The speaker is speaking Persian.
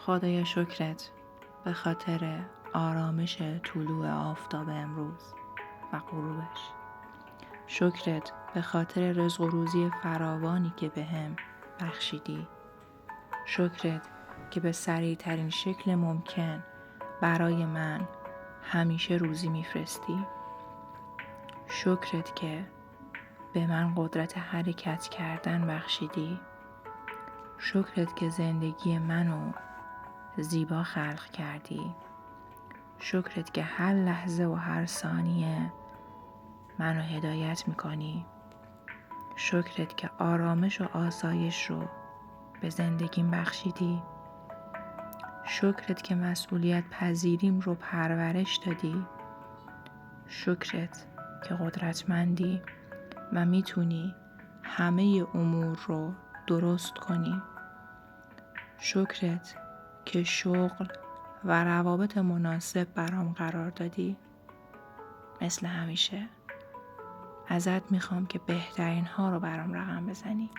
خدایا شکرت به خاطر آرامش طلوع آفتاب امروز و غروبش. شکرت به خاطر رزق و روزی فراوانی که به هم بخشیدی. شکرت که به سریعترین شکل ممکن برای من همیشه روزی میفرستی. شکرت که به من قدرت حرکت کردن بخشیدی. شکرت که زندگی منو زیبا خلق کردی. شکرت که هر لحظه و هر ثانیه منو هدایت میکنی. شکرت که آرامش و آسایش رو به زندگیم بخشیدی. شکرت که مسئولیت پذیریم رو پرورش دادی. شکرت که قدرتمندی و میتونی همه امور رو درست کنی. شکرت که شغل و روابط مناسب برام قرار دادی. مثل همیشه ازت میخوام که بهترین ها رو برام رقم بزنی.